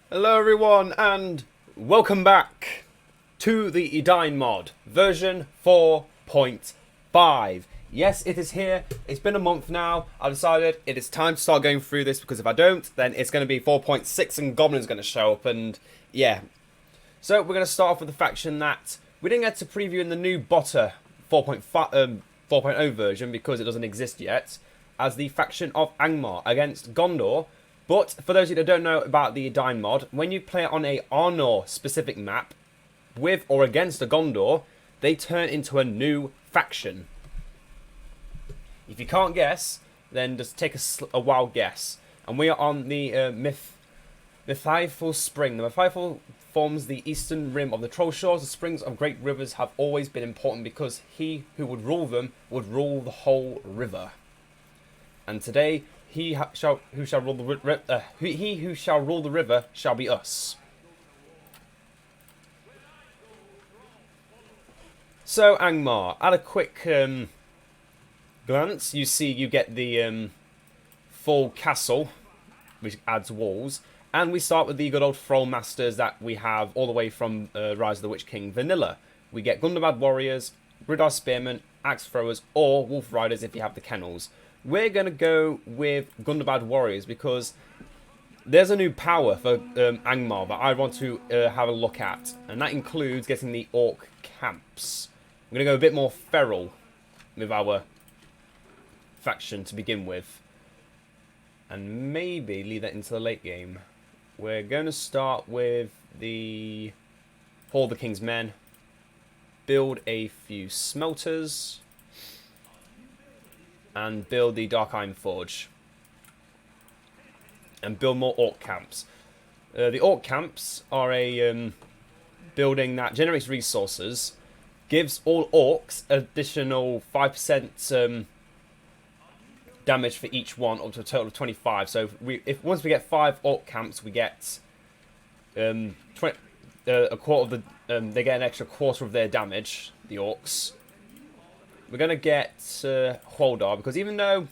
Hello everyone and welcome back to the Edain mod, version 4.5. Yes, it is here. It's been a month now. I decided it is time to start going through this because if I don't, then it's going to be 4.6 and Goblin's going to show up and yeah. So we're going to start off with the faction that we didn't get to preview in the new Botter 4.0 version because it doesn't exist yet, as the faction of Angmar against Gondor. But for those of you that don't know about the Edain mod, when you play on a Arnor specific map, with or against a Gondor, they turn into a new faction. If you can't guess, then just take a wild guess. And we are on the Mythiful Spring. The Mythiful forms the eastern rim of the Troll Shores. The springs of great rivers have always been important because he who would rule them would rule the whole river. And today, he who shall rule the river shall be us. So Angmar, at a quick glance, you get the full castle, which adds walls, and we start with the good old Thrall Masters that we have all the way from Rise of the Witch King vanilla. We get Gundabad warriors, Gridar spearmen, axe throwers, or wolf riders if you have the kennels. We're going to go with Gundabad warriors because there's a new power for Angmar that I want to have a look at, and that includes getting the Orc Camps. I'm going to go a bit more feral with our faction to begin with, and maybe lead that into the late game. We're going to start with the Hall of the King's Men, build a few smelters, and build the Dark Iron Forge. And build more Orc Camps. The Orc Camps are a building that generates resources, gives all Orcs additional 5% damage for each one, up to a total of 25. So if once we get 5 Orc Camps, we get a quarter of the. They get an extra quarter of their damage, the Orcs. We're going to get Hwoldar, because even though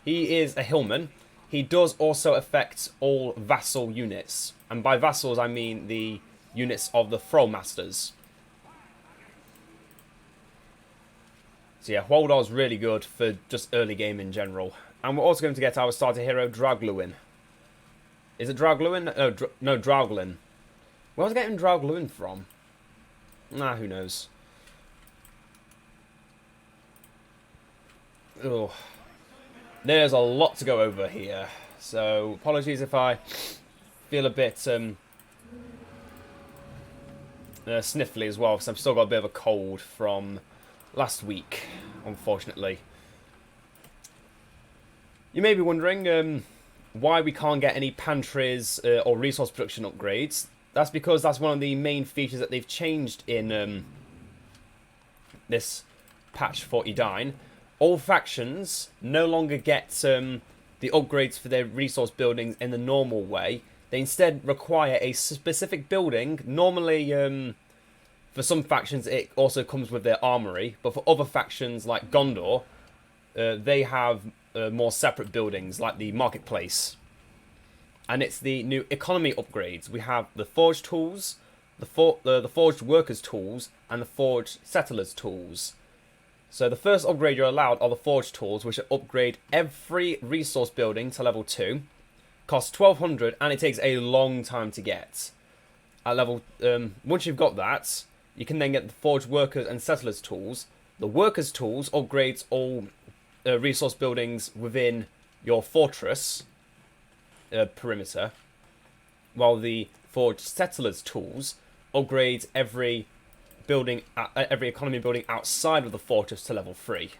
he is a hillman, he does also affect all vassal units. And by vassals, I mean the units of the Thrall Masters. So yeah, Hwoldar's really good for just early game in general. And we're also going to get our starter hero, Draugluin. Is it Draugluin? No, Drauglin. Where was I getting Draugluin from? Nah, who knows. Oh, there's a lot to go over here, so apologies if I feel a bit sniffly as well, because I've still got a bit of a cold from last week, unfortunately. You may be wondering why we can't get any pantries or resource production upgrades. That's because that's one of the main features that they've changed in this patch for Edain. All factions no longer get the upgrades for their resource buildings in the normal way. They instead require a specific building. Normally, for some factions, it also comes with their armory. But for other factions like Gondor, they have more separate buildings, like the marketplace. And it's the new economy upgrades. We have the forged tools, the forged workers tools, and the forged settlers tools. So the first upgrade you're allowed are the Forge Tools, which upgrade every resource building to level 2. Costs 1200 and it takes a long time to get. At level, once you've got that, you can then get the Forged Workers and Settlers Tools. The Workers Tools upgrades all resource buildings within your fortress perimeter, while the Forged Settlers Tools upgrades every economy building outside of the fortress to level 3.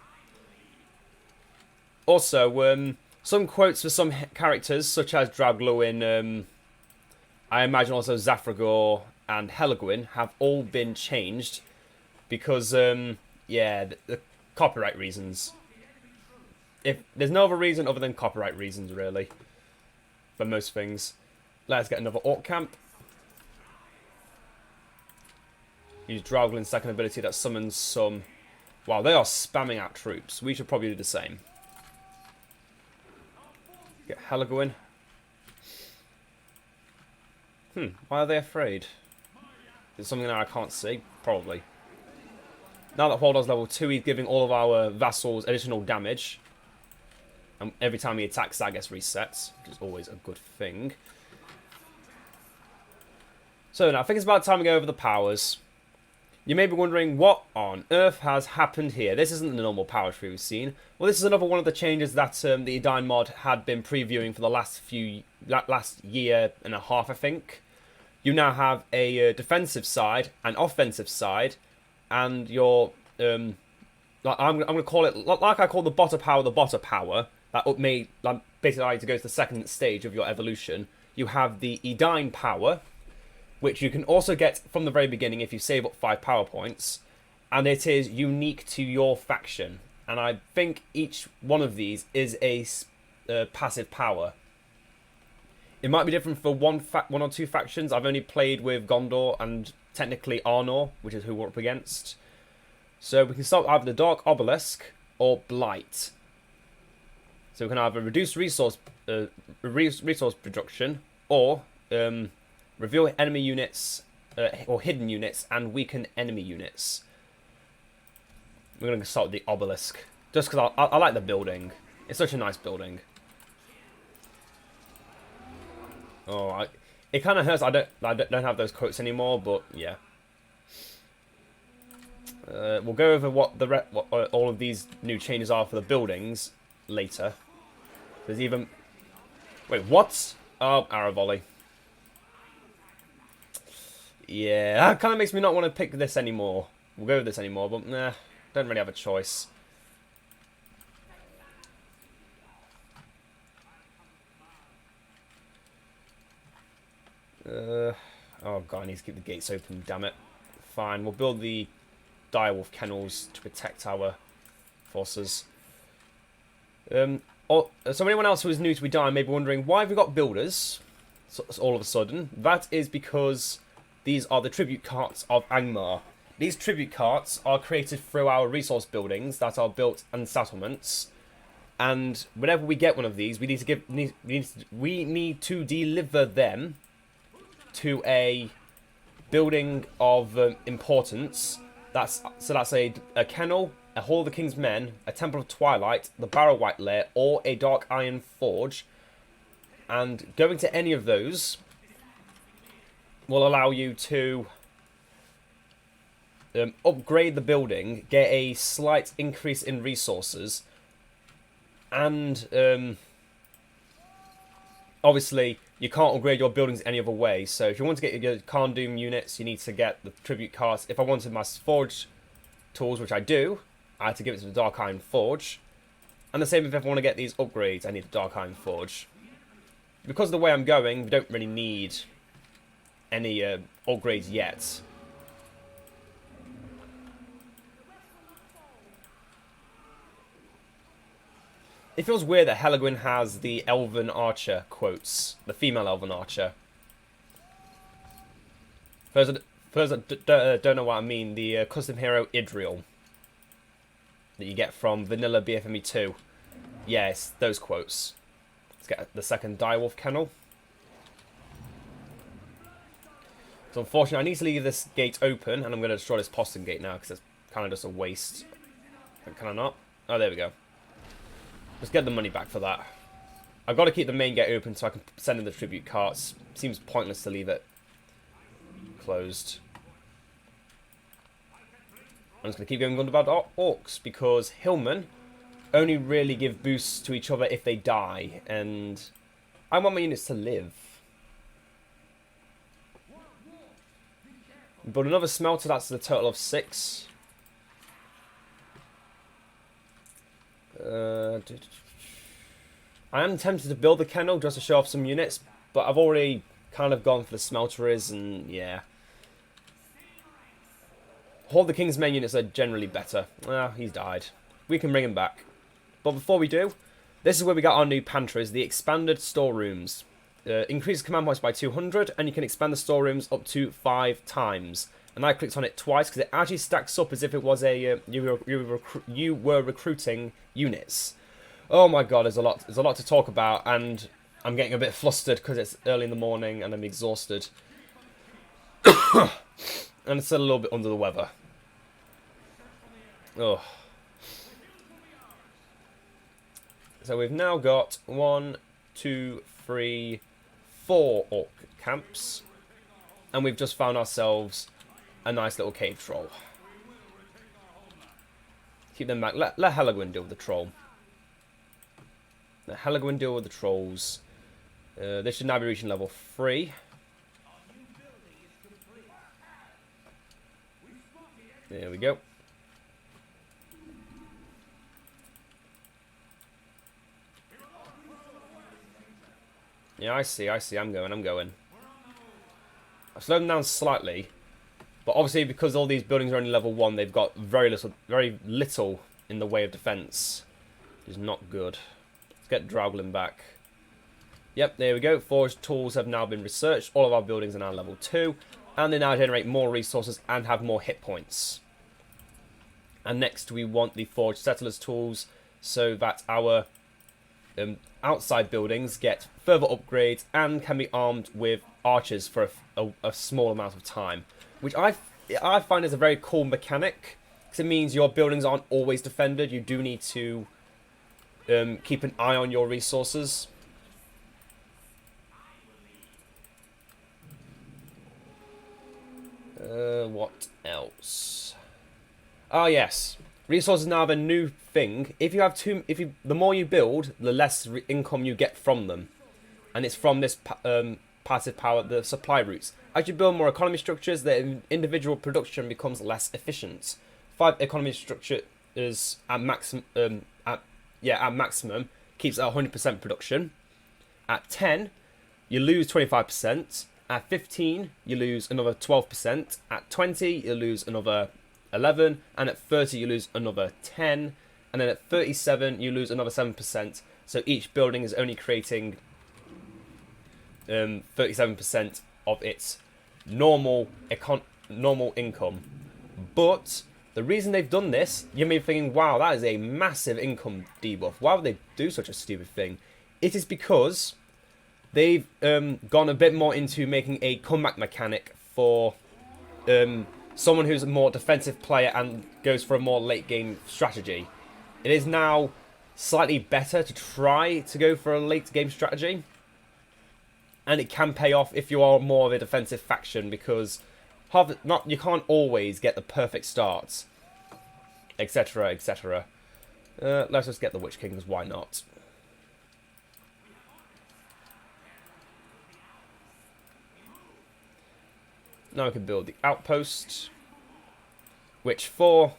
Also, some quotes for some characters, such as Draugluin, I imagine also Zafragor and Helagwin, have all been changed because, yeah, the copyright reasons. If there's no other reason other than copyright reasons, really, for most things. Let's get another Orc Camp. Use Drauglin's second ability that summons some. Wow, they are spamming out troops. We should probably do the same. Get Helagwin. Why are they afraid? Is it something that I can't see? Probably. Now that Hordor's level 2, he's giving all of our vassals additional damage. And every time he attacks, that gets reset, which is always a good thing. So now, I think it's about time we go over the powers. You may be wondering, what on earth has happened here? This isn't the normal power tree we've seen. Well, this is another one of the changes that the Edain mod had been previewing for the last year and a half, I think. You now have a defensive side, an offensive side, and your I'm going to call it like I call the botter power. That may basically allow you to go to the second stage of your evolution. You have the Edain power, which you can also get from the very beginning if you save up 5 power points, and it is unique to your faction. And I think each one of these is a passive power. It might be different for one or two factions. I've only played with Gondor and technically Arnor, which is who we're up against. So we can start with either the Dark Obelisk or Blight. So we can either reduce resource production or reveal enemy units or hidden units and weaken enemy units. We're going to start with the Obelisk, just because I like the building. It's such a nice building. Oh, it kind of hurts. I don't have those quotes anymore, but yeah. We'll go over what all of these new changes are for the buildings later. There's even... Wait, what? Oh, arrow volley. Yeah, that kind of makes me not want to pick this anymore. We'll go with this anymore, but nah, don't really have a choice. Oh god, I need to keep the gates open, damn it. Fine, we'll build the direwolf kennels to protect our forces. So anyone else who is new to Edain may be wondering, why have we got builders all of a sudden? That is because these are the tribute carts of Angmar. These tribute carts are created through our resource buildings that are built in settlements. And whenever we get one of these, we need to deliver them to a building of importance. That's a kennel, a Hall of the King's Men, a Temple of Twilight, the Barrow-White Lair, or a Dark Iron Forge. And going to any of those will allow you to upgrade the building, get a slight increase in resources, and obviously you can't upgrade your buildings any other way. So if you want to get your Kharndoom units, you need to get the tribute carts. If I wanted my forge tools, which I do, I had to give it to the Dark Iron Forge. And the same if I want to get these upgrades, I need the Dark Iron Forge. Because of the way I'm going, we don't really need any upgrades yet. It feels weird that Helagwyn has the Elven Archer quotes. The female Elven Archer. For those that don't know what I mean, the custom hero Idriel that you get from Vanilla BFME 2. Yes, those quotes. Let's get the second direwolf kennel. So unfortunately, I need to leave this gate open, and I'm going to destroy this postern gate now, because it's kind of just a waste. Can I not? Oh, there we go. Let's get the money back for that. I've got to keep the main gate open so I can send in the tribute carts. Seems pointless to leave it closed. I'm just going to keep going on about orcs, because hillmen only really give boosts to each other if they die, and I want my units to live. But another smelter, that's the total of 6. I am tempted to build the kennel just to show off some units, but I've already kind of gone for the smelteries, and yeah. Hall of the King's Men units are generally better. Ah, he's died. We can bring him back. But before we do, this is where we got our new pantries, the expanded storerooms. Increase command points by 200, and you can expand the storerooms up to 5 times. And I clicked on it twice because it actually stacks up as if it was a you were recruiting units. Oh my god, there's a lot to talk about, and I'm getting a bit flustered because it's early in the morning and I'm exhausted. And it's a little bit under the weather. Oh. So we've now got 1, 2, 3, 4 orc camps. And we've just found ourselves a nice little cave troll. Keep them back. Let Helagwin deal with the troll. Let Helagwin deal with the trolls. They should now be reaching level 3. There we go. Yeah, I see. I'm going. I've slowed them down slightly. But obviously, because all these buildings are only level 1, they've got very little in the way of defense. Which is not good. Let's get Drauglin back. Yep, there we go. Forged tools have now been researched. All of our buildings are now level 2. And they now generate more resources and have more hit points. And next we want the Forged Settlers tools so that our outside buildings get further upgrades and can be armed with archers for a small amount of time. Which I find is a very cool mechanic. Because it means your buildings aren't always defended. You do need to keep an eye on your resources. What else? Oh yes, resources now have a new thing. The more you build, the less income you get from them, and it's from this passive power, the supply routes. As you build more economy structures, the individual production becomes less efficient. 5 economy structures at maximum, at maximum keeps at 100% production. At 10, you lose 25%. At 15, you lose another 12%. At 20, you lose another 11. And at 30, you lose another 10. And then at 37, you lose another 7%. So each building is only creating 37% of its normal income. But the reason they've done this, you may be thinking, wow, that is a massive income debuff. Why would they do such a stupid thing? It is because they've gone a bit more into making a comeback mechanic for someone who's a more defensive player and goes for a more late game strategy. It is now slightly better to try to go for a late game strategy. And it can pay off if you are more of a defensive faction, because you can't always get the perfect starts, etc, etc. Let's just get the Witch Kings, why not? Now we can build the outpost, which for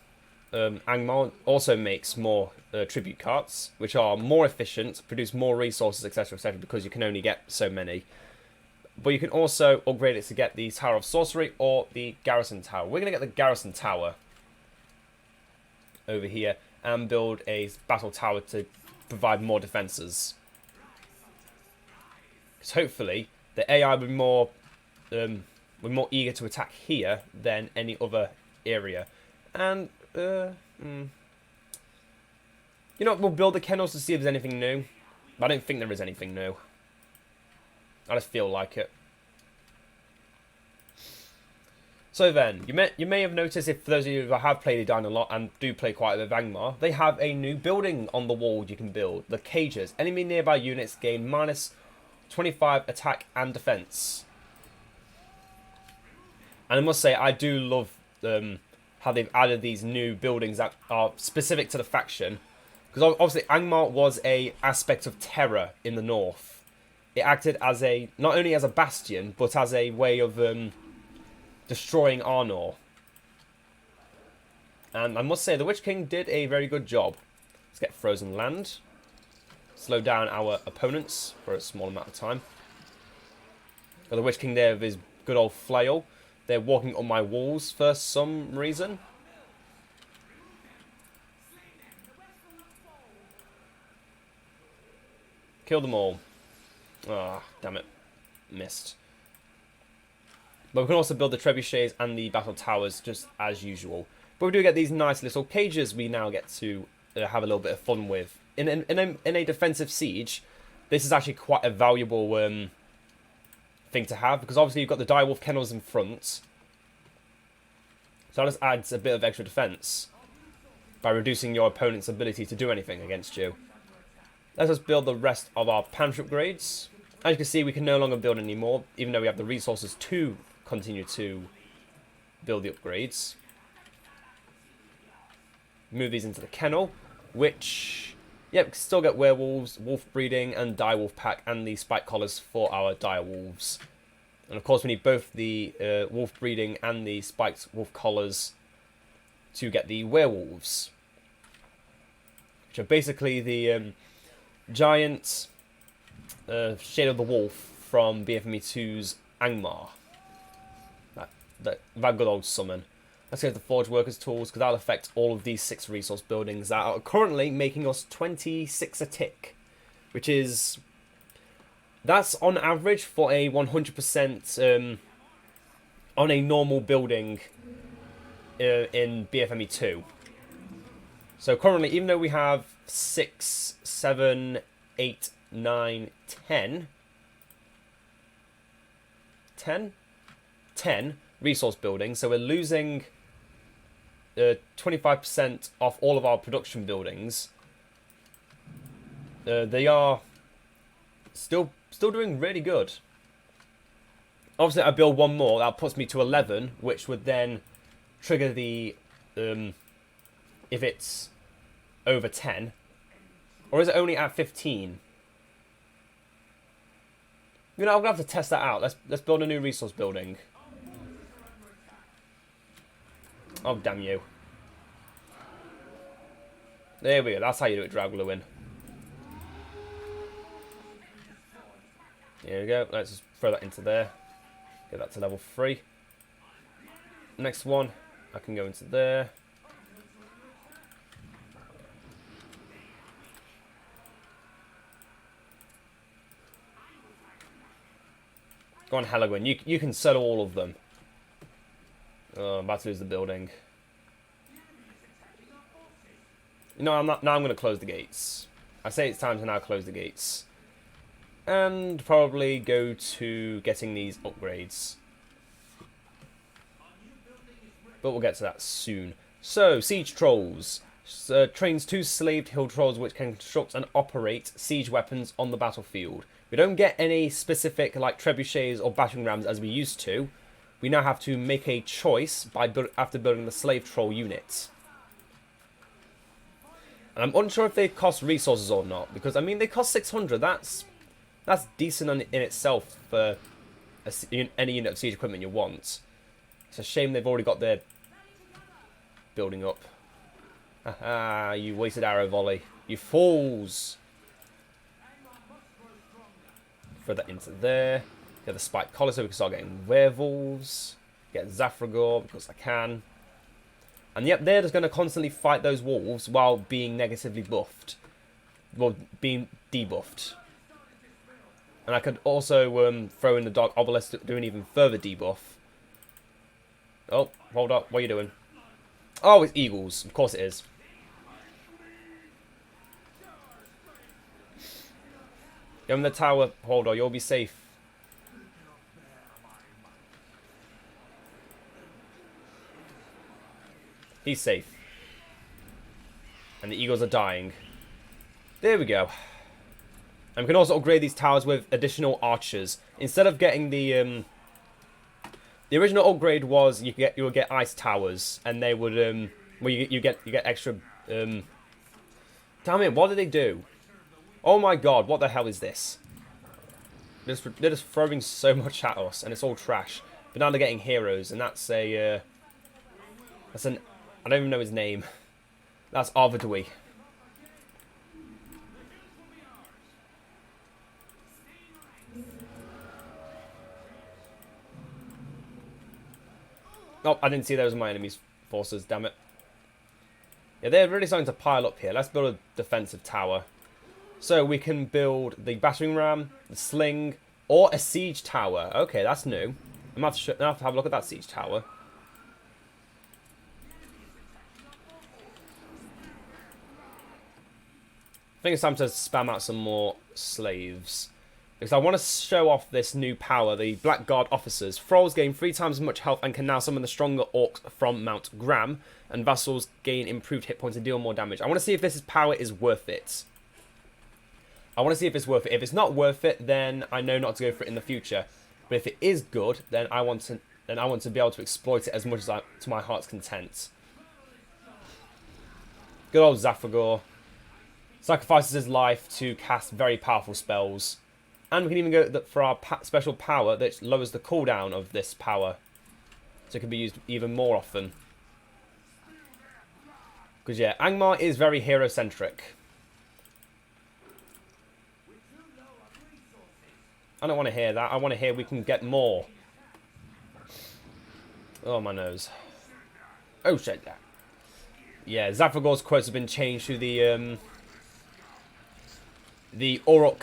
Angmar also makes more tribute carts, which are more efficient, produce more resources, etc, etc, because you can only get so many. But you can also upgrade it to get the Tower of Sorcery or the Garrison Tower. We're going to get the Garrison Tower over here and build a Battle Tower to provide more defences. Because hopefully the AI will be more eager to attack here than any other area. And, you know, we'll build the kennels to see if there's anything new. I don't think there is anything new. I just feel like it. So then, you may have noticed, if for those of you who have played Edain a lot and do play quite a bit of Angmar, they have a new building on the wall you can build. The cages. Enemy nearby units gain minus 25 attack and defense. And I must say, I do love how they've added these new buildings that are specific to the faction. Because obviously Angmar was a aspect of terror in the north. It acted as not only as a bastion, but as a way of destroying Arnor. And I must say, the Witch King did a very good job. Let's get Frozen Land. Slow down our opponents for a small amount of time. Got the Witch King there with his good old flail. They're walking on my walls for some reason. Kill them all. Ah, damn it. Missed. But we can also build the trebuchets and the battle towers just as usual. But we do get these nice little cages we now get to have a little bit of fun with. In a defensive siege, this is actually quite a valuable thing to have, because obviously you've got the direwolf kennels in front, so that just adds a bit of extra defense by reducing your opponent's ability to do anything against you. Let's just build the rest of our pantry upgrades. As you can see, we can no longer build any more, even though we have the resources to continue to build the upgrades. Move these into the kennel, which, yeah, we can still get werewolves, wolf breeding, and direwolf pack, and the spike collars for our direwolves. And of course, we need both the wolf breeding and the spiked wolf collars to get the werewolves, which are basically the giant Shade of the Wolf from BFME2's Angmar. That good old summon. Let's get the Forge Workers tools, because that'll affect all of these 6 resource buildings that are currently making us 26 a tick, which is... that's on average for a 100% on a normal building in BFME2. So currently, even though we have 6, 7, 8, 9, 10 resource buildings, so we're losing 25% off all of our production buildings. They are still doing really good. Obviously, I build one more, that puts me to 11, which would then trigger the if it's over 10, or is it only at 15? You know, I'm gonna have to test that out. Let's build a new resource building. Oh, damn you. There we go. That's how you do it, Dragluin. There we go. Let's just throw that into there. Get that to level 3. Next one, I can go into there. Go on, Helagwin. You can sell all of them. Oh, I'm about to lose the building. You know, now I'm going to close the gates. I say it's time to now close the gates. And probably go to getting these upgrades. But we'll get to that soon. So, Siege Trolls. Trains 2 slaved hill trolls which can construct and operate siege weapons on the battlefield. We don't get any specific like trebuchets or battering rams as we used to. We now have to make a choice after building the slave troll units. And I'm unsure if they cost resources or not, because I mean they cost 600. That's decent in itself for any unit of siege equipment you want. It's a shame they've already got their building up. Haha, you wasted arrow volley. You fools! Throw that into there. Get the spike collar so we can start getting werewolves. Get Zafragor because I can. And yep, they're just going to constantly fight those wolves while being negatively buffed. Well, being debuffed. And I could also throw in the Dark Obelisk to do an even further debuff. Oh, hold up. What are you doing? Oh, it's eagles. Of course it is. Go in the tower, hold on, you'll be safe. He's safe. And the eagles are dying. There we go. And we can also upgrade these towers with additional archers. Instead of getting the original upgrade was you would get ice towers, and they would well you get extra damn it, what did they do? Oh my god, what the hell is this? They're just throwing so much at us, and it's all trash. But now they're getting heroes, and that's a... I don't even know his name. That's Arvidui. Oh, I didn't see those were my enemy's forces, damn it. Yeah, they're really starting to pile up here. Let's build a defensive tower. So we can build the battering ram, the sling, or a siege tower. Okay, that's new. I'm going to have to have a look at that siege tower. I think it's time to spam out some more slaves. Because I want to show off this new power, the Blackguard officers. Thralls gain 3 times as much health and can now summon the stronger orcs from Mount Graham. And vassals gain improved hit points and deal more damage. I want to see if this power is worth it. I want to see if it's worth it. If it's not worth it, then I know not to go for it in the future. But if it is good, then I want to be able to exploit it as much as to my heart's content. Good old Zaphagor. Sacrifices his life to cast very powerful spells. And we can even go for our special power that lowers the cooldown of this power. So it can be used even more often. Because yeah, Angmar is very hero-centric. I don't want to hear that. I want to hear we can get more. Oh, my nose. Oh, shit. Yeah, Zaphagor's quotes have been changed to the Orc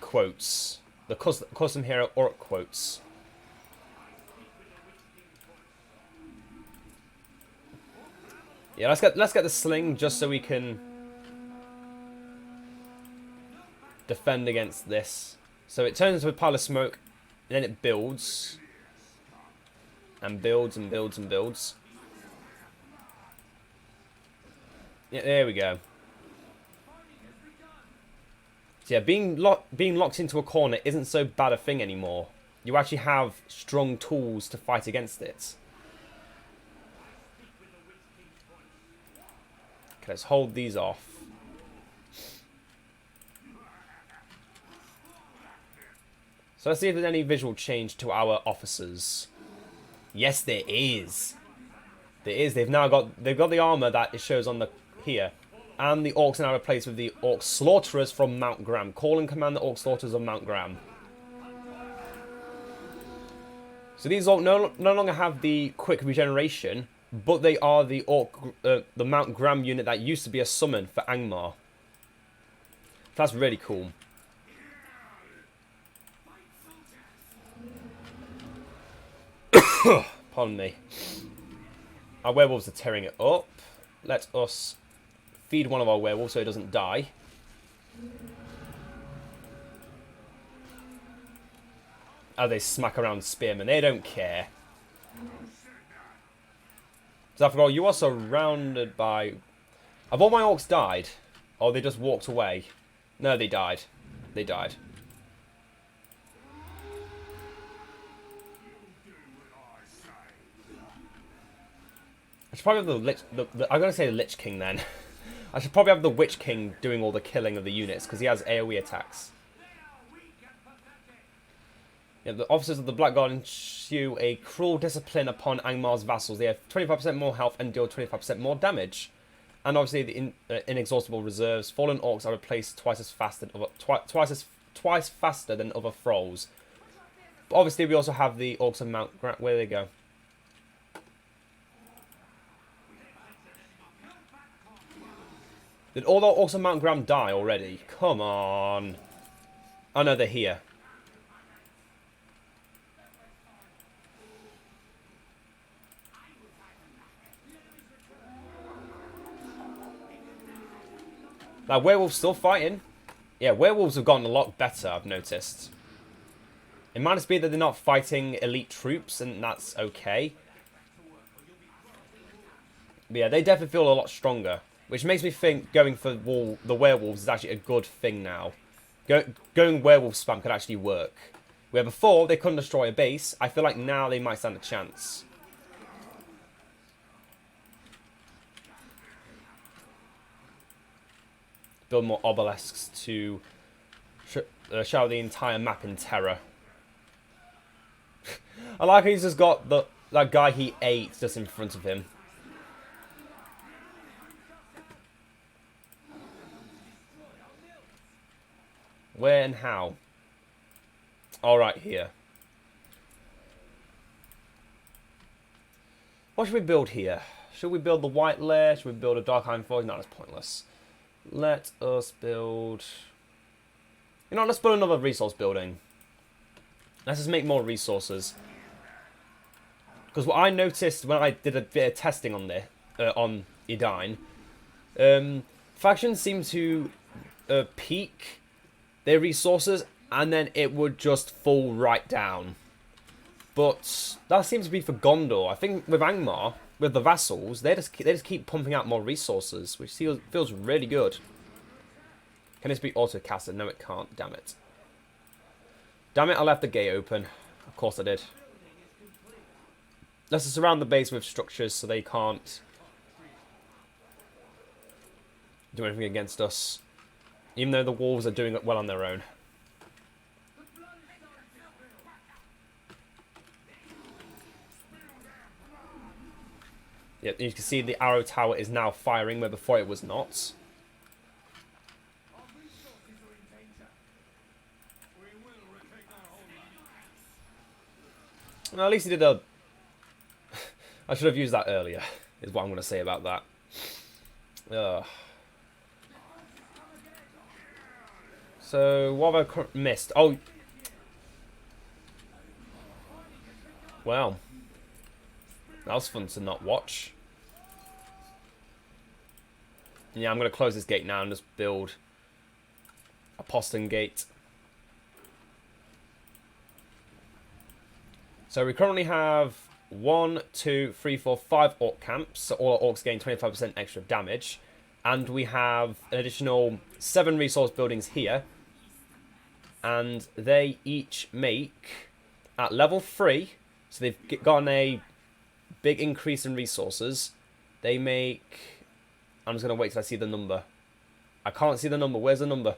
quotes. The custom hero Orc quotes. Yeah, let's get the sling just so we can defend against this. So it turns into a pile of smoke, and then it builds. And builds and builds and builds. Yeah, there we go. So yeah, being locked into a corner isn't so bad a thing anymore. You actually have strong tools to fight against it. Okay, let's hold these off. So let's see if there's any visual change to our officers. Yes, there is. There is. They've got the armor that it shows on the here. And the orcs are now replaced with the orc slaughterers from Mount Graham. Call and command the orc slaughterers of Mount Graham. So these orcs no longer have the quick regeneration, but they are the the Mount Graham unit that used to be a summon for Angmar. That's really cool. Pardon me. Our werewolves are tearing it up. Let us feed one of our werewolves so it doesn't die. Oh, they smack around spearmen. They don't care. Zaphagor, you are surrounded by... Have all my orcs died? Or they just walked away? No, they died. They died. I should probably have I'm going to say the Lich King then. I should probably have the Witch King doing all the killing of the units, because he has AoE attacks. Yeah, the officers of the Blackguard ensue a cruel discipline upon Angmar's vassals. They have 25% more health and deal 25% more damage. And obviously the inexhaustible reserves. Fallen orcs are replaced twice faster than other thralls. But obviously we also have the orcs of Mount Graham. Where do they go? Did all the orcs of Mount Graham die already? Come on. Oh no, they're here. Now, werewolves still fighting. Yeah, werewolves have gotten a lot better, I've noticed. It might just be that they're not fighting elite troops, and that's okay. But yeah, they definitely feel a lot stronger. Which makes me think going for the werewolves is actually a good thing now. Going werewolf spam could actually work. Where before, they couldn't destroy a base, I feel like now they might stand a chance. Build more obelisks to show the entire map in terror. I like how he's just got that guy he ate just in front of him. Where and how? All right, here. What should we build here? Should we build the White Lair? Should we build a Dark Iron Forge? No, that's pointless. Let us build... You know, let's build another resource building. Let's just make more resources. Because what I noticed when I did a bit of testing on this, on Edain, factions seem to peak their resources, and then it would just fall right down. But that seems to be for Gondor. I think with Angmar, with the vassals, they just keep pumping out more resources, which feels really good. Can this be auto-casted? No, it can't. Damn it. Damn it, I left the gate open. Of course I did. Let's surround the base with structures so they can't do anything against us. Even though the wolves are doing it well on their own. Yep, you can see the arrow tower is now firing where before it was not. Well, at least he did a... I should have used that earlier, is what I'm going to say about that. So, what have I missed? Oh. Well. That was fun to not watch. Yeah, I'm going to close this gate now and just build a postern gate. So we currently have 1, 2, 3, 4, 5 orc camps. So all our orcs gain 25% extra damage. And we have an additional 7 resource buildings here. And they each make, at level 3, so they've gotten a big increase in resources. They make... I'm just going to wait till I see the number. I can't see the number. Where's the number?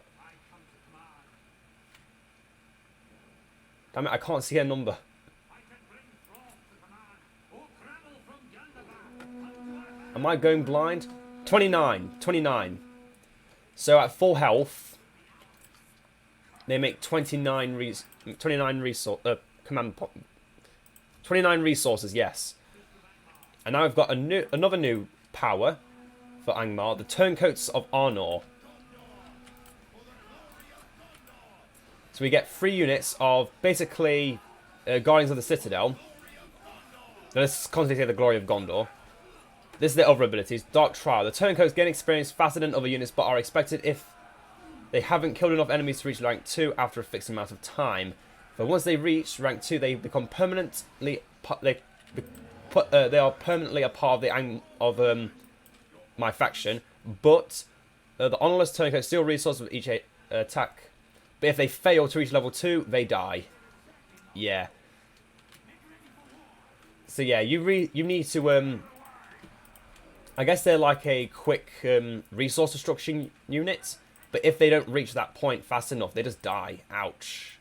Damn it, I can't see a number. Am I going blind? 29. 29. So at full health, they make 29 resources, yes. And now I've got another new power for Angmar, the Turncoats of Arnor. So we get 3 units of basically Guardians of the Citadel. Now let's concentrate on the glory of Gondor. This is their other abilities. Dark Trial. The Turncoats gain experience faster than other units, but are expected if they haven't killed enough enemies to reach rank 2 after a fixed amount of time. But once they reach rank 2, they become permanently... They are permanently a part of my faction. But the honorless Turncoats steal resources with each attack. But if they fail to reach level 2, they die. Yeah. So yeah, you need to... I guess they're like a quick resource destruction unit. But if they don't reach that point fast enough, they just die. Ouch.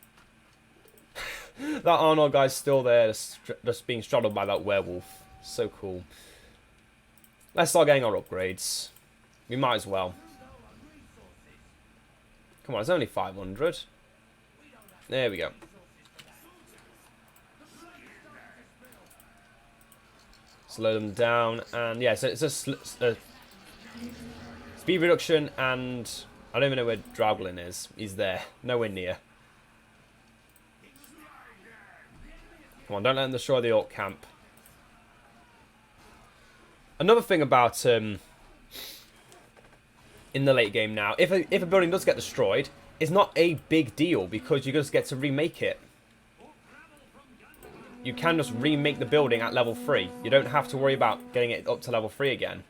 That Arnold guy's still there, just being straddled by that werewolf. So cool. Let's start getting our upgrades. We might as well. Come on, it's only 500. There we go. Slow them down, and yeah, so it's a speed reduction, and I don't even know where Drauglin is. He's there, nowhere near. Come on, don't let them destroy the Orc camp. Another thing about in the late game now, if a building does get destroyed, it's not a big deal because you just get to remake it. You can just remake the building at level 3. You don't have to worry about getting it up to level 3 again.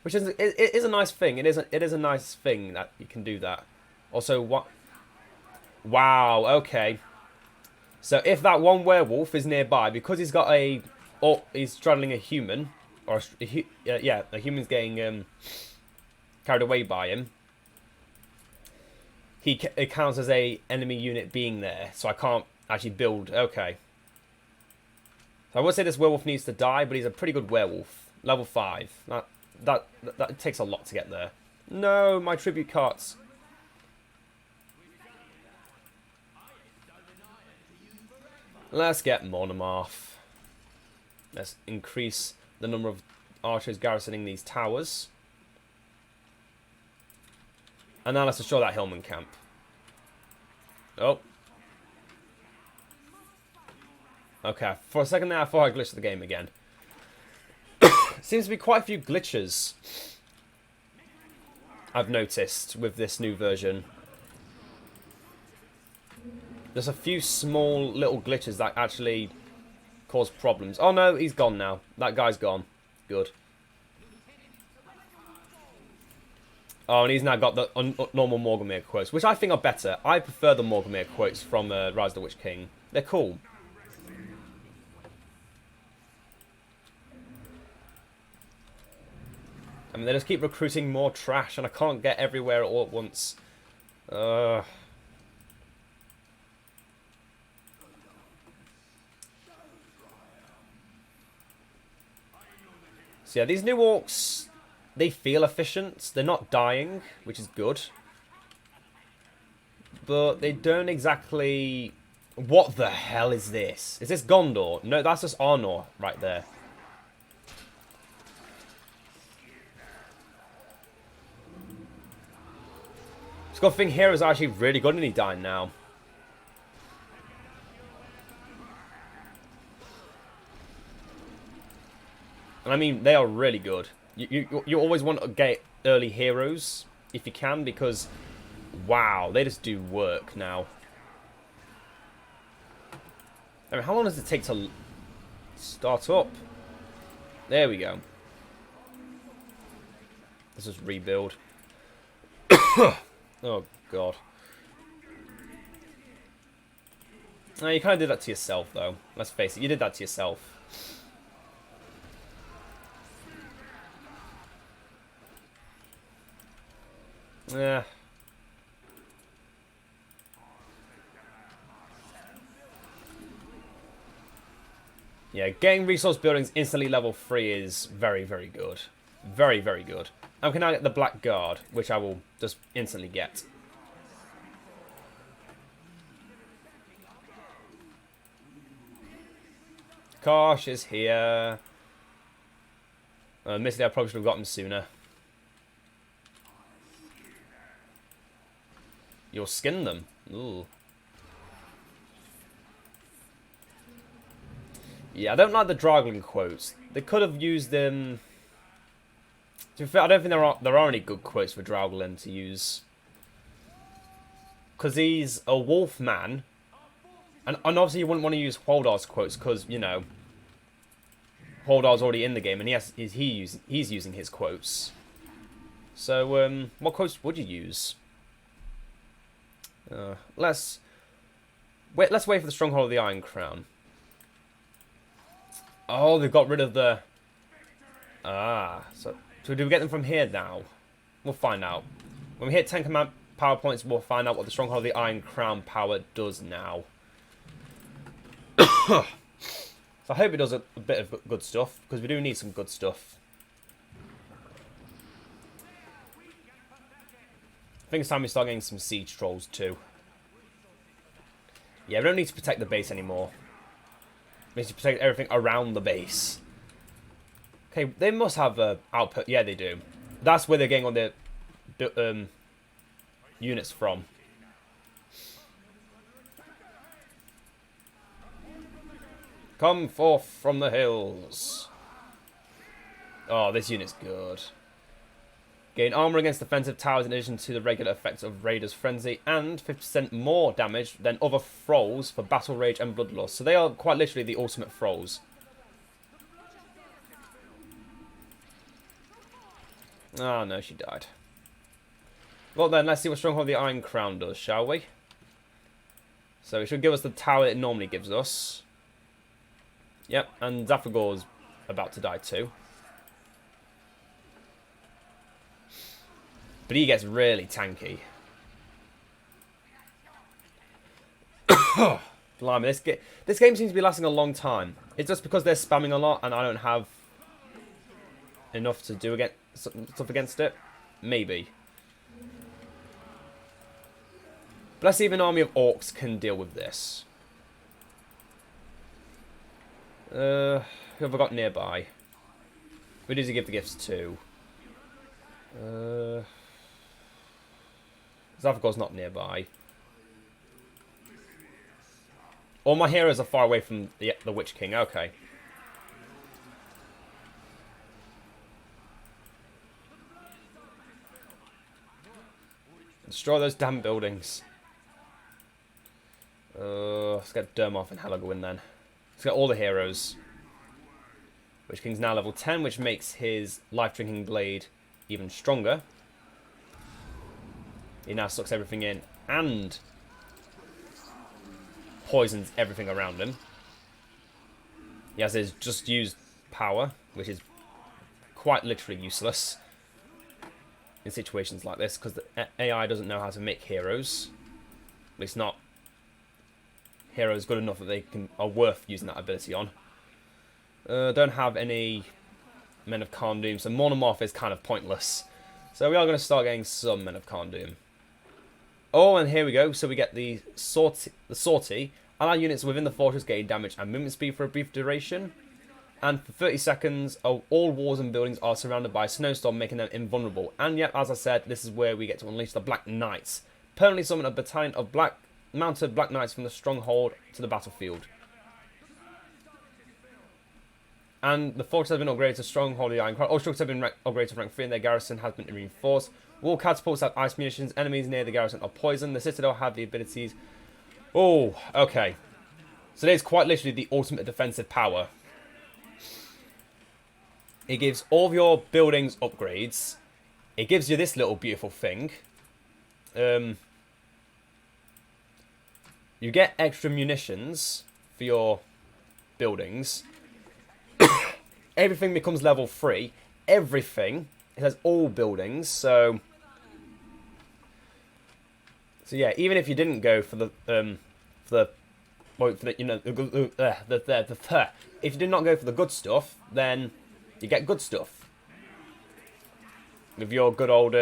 Which is it is a nice thing. It is a nice thing that you can do that. Also, what? Wow. Okay. So if that one werewolf is nearby, because he's got he's straddling a human, or yeah, a human's getting carried away by him. It counts as a enemy unit being there, so I can't actually build. Okay. I would say this werewolf needs to die, but he's a pretty good werewolf. Level 5. That takes a lot to get there. No, my tribute carts. Let's get Monomarth. Let's increase the number of archers garrisoning these towers. And now let's destroy that Hillman camp. Oh. Okay, for a second there I thought I glitched the game again. Seems to be quite a few glitches I've noticed with this new version. There's a few small little glitches that actually cause problems. Oh no, he's gone now. That guy's gone. Good. Oh, and he's now got the normal Morgomir quotes, which I think are better. I prefer the Morgomir quotes from Rise of the Witch King. They're cool. I mean, they just keep recruiting more trash, and I can't get everywhere all at once. So yeah, these new orcs, they feel efficient. They're not dying, which is good. But they don't exactly... What the hell is this? Is this Gondor? No, that's just Arnor right there. This good thing here is actually really good and he's dying now. And I mean, they are really good. You always want to get early heroes if you can, because wow, they just do work now. I mean, how long does it take to start up? There we go. Let's just rebuild. Oh god. No, you kind of did that to yourself, though. Let's face it, you did that to yourself. Yeah. Yeah, getting resource buildings instantly level 3 is very, very good. Very, very good. And we can now get the Black Guard, which I will just instantly get. Kosh is here. Admittedly, I probably should have got him sooner. You'll skin them. Ooh. Yeah, I don't like the Dragling quotes. They could have used them... To be fair, I don't think there are any good quotes for Drauglin to use. Because he's a wolf man. And obviously you wouldn't want to use Holdar's quotes because, you know, Holdar's already in the game and he's using his quotes. So, what quotes would you use? Let's wait for the Stronghold of the Iron Crown. Oh, they've got rid of the... So do we get them from here now? We'll find out. When we hit 10 command power points, we'll find out what the Stronghold of the Iron Crown power does now. So I hope it does a bit of good stuff, because we do need some good stuff. I think it's time we start getting some siege trolls too. Yeah, we don't need to protect the base anymore. We need to protect everything around the base. Okay, they must have output. Yeah, they do. That's where they're getting all their units from. Come forth from the hills. Oh, this unit's good. Gain armor against defensive towers in addition to the regular effects of Raider's Frenzy, and 50% more damage than other thralls for Battle Rage and Bloodlust. So they are quite literally the ultimate thralls. Oh no, she died. Well then, let's see what Stronghold of the Iron Crown does, shall we? So it should give us the tower it normally gives us. Yep, and Zafagor's about to die too. But he gets really tanky. Blimey, this game seems to be lasting a long time. It's just because they're spamming a lot and I don't have enough to do stuff against it? Maybe. But let's see if an army of orcs can deal with this. Who have I got nearby? Who does he give the gifts to? Zafagor's not nearby. All my heroes are far away from the Witch King. Okay. Destroy those damn buildings. Let's get Dermoth and Hela in then. Let's get all the heroes. Witch King's now level 10, which makes his life-drinking blade even stronger. He now sucks everything in and poisons everything around him. He has his just used power, which is quite literally useless in situations like this, because the AI doesn't know how to make heroes. At least not heroes good enough that they are worth using that ability on. Don't have any Men of Kharndoom, so Monomorph is kind of pointless. So we are going to start getting some Men of Kharndoom. Oh, and here we go. So we get the sortie. Allow units within the fortress gain damage and movement speed for a brief duration. And for 30 seconds, all walls and buildings are surrounded by a snowstorm, making them invulnerable. And yet, as I said, this is where we get to unleash the Black Knights. Permanently summon a battalion of mounted Black Knights from the stronghold to the battlefield. And the fortress has been upgraded to Stronghold of the Iron Crown. All structures have been upgraded to rank 3 and their garrison has been reinforced. Wall catapults have ice munitions. Enemies near the garrison are poisoned. The Citadel have the abilities. Oh, okay. So there's quite literally the ultimate defensive power. It gives all of your buildings upgrades. It gives you this little beautiful thing. You get extra munitions for your buildings. Everything becomes level 3. Everything. It has all buildings. So yeah, even if you didn't go for the if you did not go for the good stuff, then you get good stuff with your good old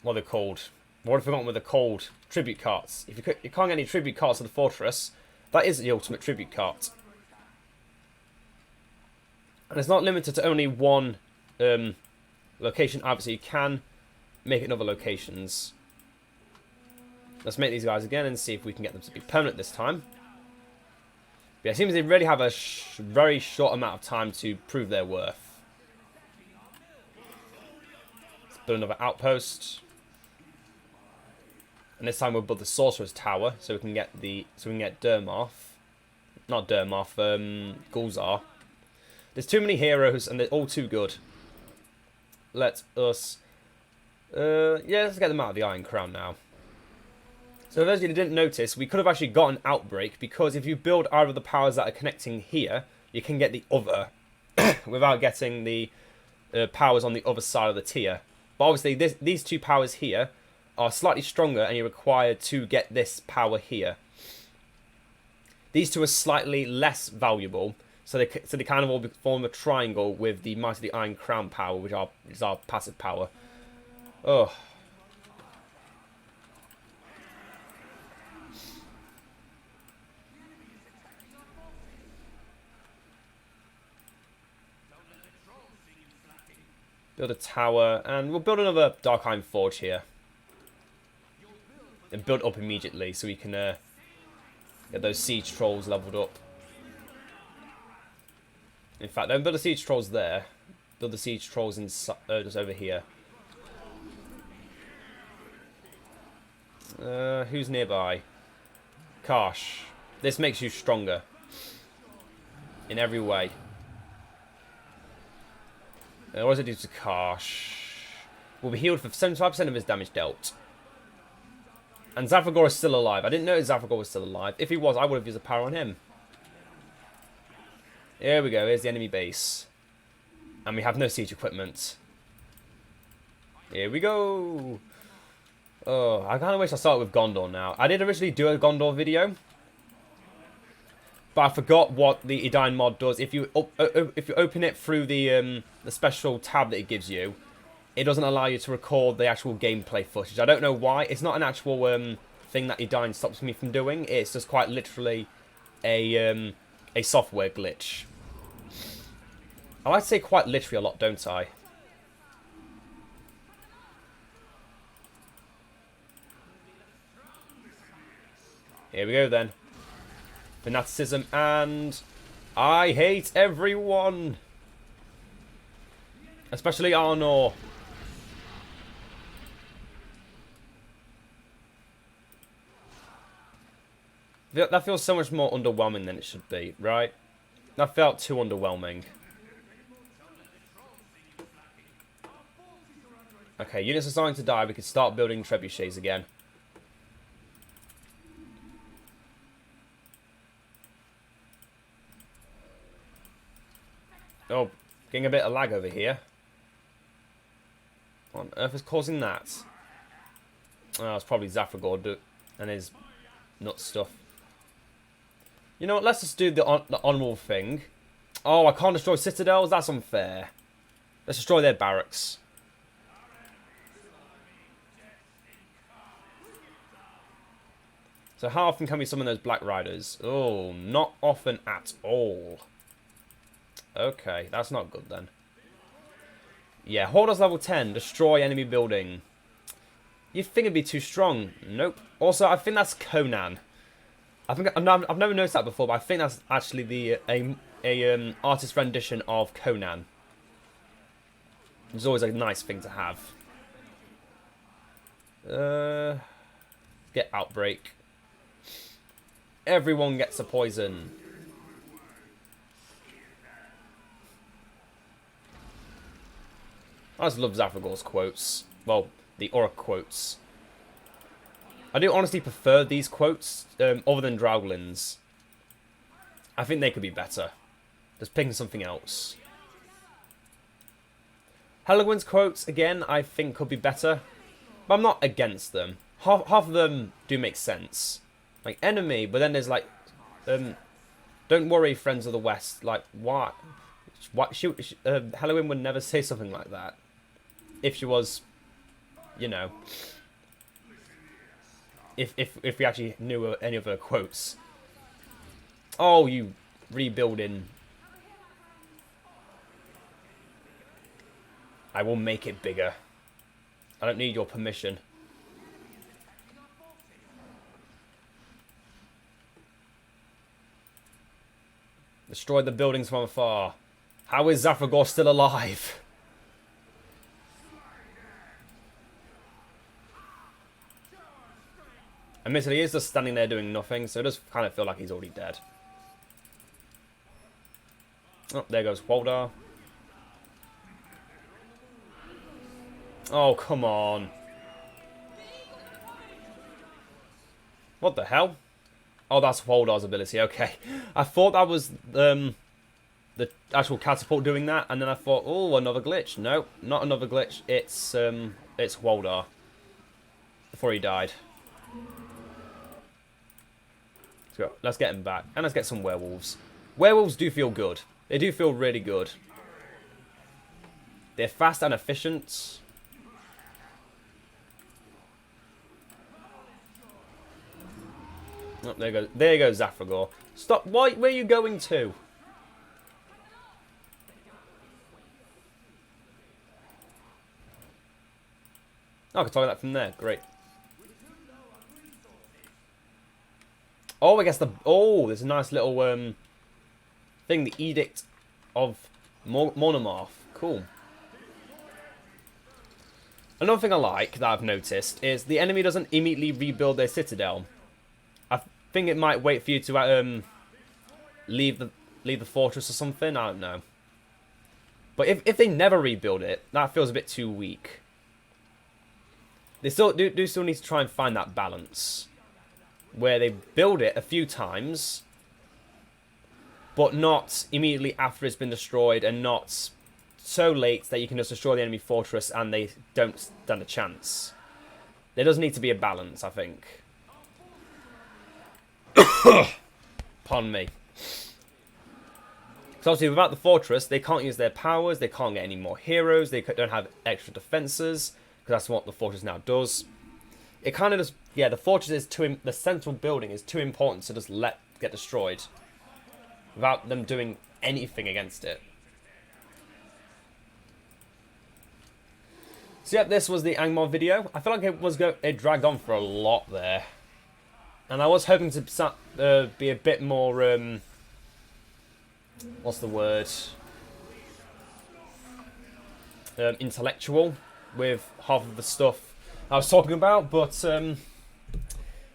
what are they called? What have I forgotten what they're called? Tribute carts. If you can't get any tribute carts to the fortress, that is the ultimate tribute cart. And it's not limited to only one location. Obviously, you can make it in other locations. Let's make these guys again and see if we can get them to be permanent this time. But yeah, it seems they really have a very short amount of time to prove their worth. Let's build another outpost. And this time we'll build the Sorcerer's Tower so we can get Dermoth. Not Dermoth, Gulzar. There's too many heroes and they're all too good. Let us let's get them out of the Iron Crown now. So for those of you who didn't notice, we could have actually got an outbreak, because if you build either of the powers that are connecting here, you can get the other without getting the powers on the other side of the tier. But obviously these two powers here are slightly stronger and you're required to get this power here. These two are slightly less valuable, so they kind of all form a triangle with the Might of the Iron Crown power, which is our passive power. Oh. Build a tower, and we'll build another Darkheim Forge here. And build up immediately so we can get those siege trolls leveled up. In fact, don't build the siege trolls there. Build the siege trolls just over here. Who's nearby? Karsh. This makes you stronger. In every way. What does it do to Karsh? Will be healed for 75% of his damage dealt. And Zaphagor is still alive. I didn't know Zaphagor was still alive. If he was, I would have used a power on him. Here we go. Here's the enemy base. And we have no siege equipment. Here we go. Oh, I kind of wish I started with Gondor now. I did originally do a Gondor video, but I forgot what the Edain mod does. If you open it through the special tab that it gives you, it doesn't allow you to record the actual gameplay footage. I don't know why. It's not an actual thing that Edain stops me from doing. It's just quite literally a software glitch. I like to say quite literally a lot, don't I? Here we go then. Fanaticism, and I hate everyone. Especially Arnor. That feels so much more underwhelming than it should be, right? That felt too underwhelming. Okay, units are starting to die. We can start building trebuchets again. Oh, getting a bit of lag over here. What on earth is causing that? Oh, it's probably Zafragor and his nut stuff. You know what? Let's just do the honourable thing. Oh, I can't destroy citadels? That's unfair. Let's destroy their barracks. So how often can we summon those Black Riders? Oh, not often at all. Okay, that's not good then. Yeah, Horda's level 10. Destroy enemy building. You'd think it'd be too strong. Nope. Also, I think that's Conan. I've never noticed that before, but I think that's actually the artist rendition of Conan. It's always a nice thing to have. Get Outbreak. Everyone gets a poison. I just love Zafragor's quotes. Well, the Orc quotes. I do honestly prefer these quotes, other than Drauglin's. I think they could be better. Just picking something else. Helwin's quotes, again, I think could be better. But I'm not against them. Half of them do make sense. Like, enemy, but then there's like... don't worry, friends of the West. Like, what? Helwin would never say something like that. If she was, you know... If we actually knew any of her quotes. Oh, you rebuilding. I will make it bigger. I don't need your permission. Destroy the buildings from afar. How is Zafragor still alive? Admittedly, he is just standing there doing nothing, so it does kind of feel like he's already dead. Oh, there goes Waldar. Oh, come on. What the hell? Oh, that's Waldar's ability, okay. I thought that was the actual catapult doing that, and then I thought, oh, another glitch. No, not another glitch. It's Waldar. Before he died. So, let's get him back. And let's get some werewolves. Werewolves do feel good. They do feel really good. They're fast and efficient. Oh, there you go, Zafragor. Stop. Where are you going to? Oh, I can target that from there. Great. Oh, I guess there's a nice little thing. The Edict of Monomarth. Cool. Another thing I like that I've noticed is the enemy doesn't immediately rebuild their citadel. I think it might wait for you to leave the fortress or something. I don't know. But if they never rebuild it, that feels a bit too weak. They still need to try and find that balance. Where they build it a few times, but not immediately after it's been destroyed, and not so late that you can just destroy the enemy fortress and they don't stand a chance. There does need to be a balance, I think. Pardon me. So obviously without the fortress, they can't use their powers, they can't get any more heroes, they don't have extra defenses, because that's what the fortress now does. It kind of just, yeah, the fortress is the central building is too important to just get destroyed without them doing anything against it. So yeah, this was the Angmar video. I feel like it dragged on for a lot there. And I was hoping to be a bit more, what's the word? Intellectual with half of the stuff I was talking about, but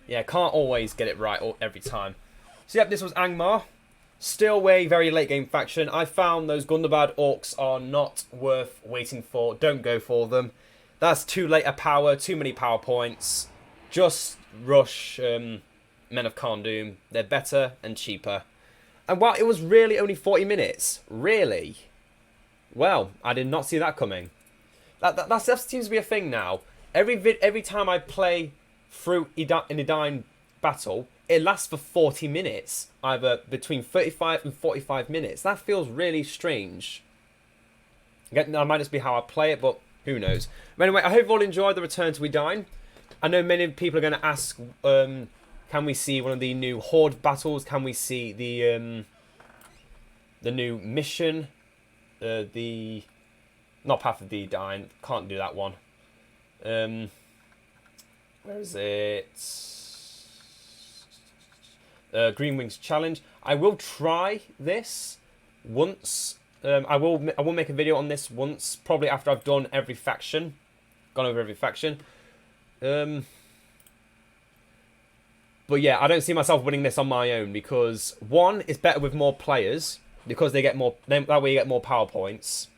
Yeah, can't always get it right every time. So yep, this was Angmar. Still a very late game faction. I found those Gundabad orcs are not worth waiting for. Don't go for them. That's too late a power, too many power points. Just rush Men of Kharndoom. They're better and cheaper. And while it was really only 40 minutes, really? Well, I did not see that coming. That seems to be a thing now. Every time I play through an Edain battle, it lasts for 40 minutes. Either between 35 and 45 minutes. That feels really strange. That might just be how I play it, but who knows. But anyway, I hope you all enjoyed the return to Edain. I know many people are going to ask, can we see one of the new Horde battles? Can we see the new mission? Not Path of the Edain. Can't do that one. Where is it? Green Wings Challenge. I will try this once. I will make a video on this once, probably after I've done every faction, gone over every faction. But yeah, I don't see myself winning this on my own because one, it's better with more players because they get more. That way you get more power points.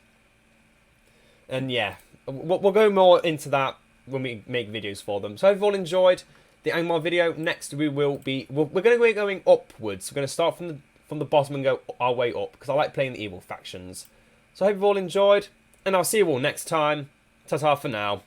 And yeah, we'll go more into that when we make videos for them. So I hope you've all enjoyed the Angmar video. Next we're going to be going upwards. We're going to start from the bottom and go our way up because I like playing the evil factions. So I hope you've all enjoyed, and I'll see you all next time. Ta-ta for now.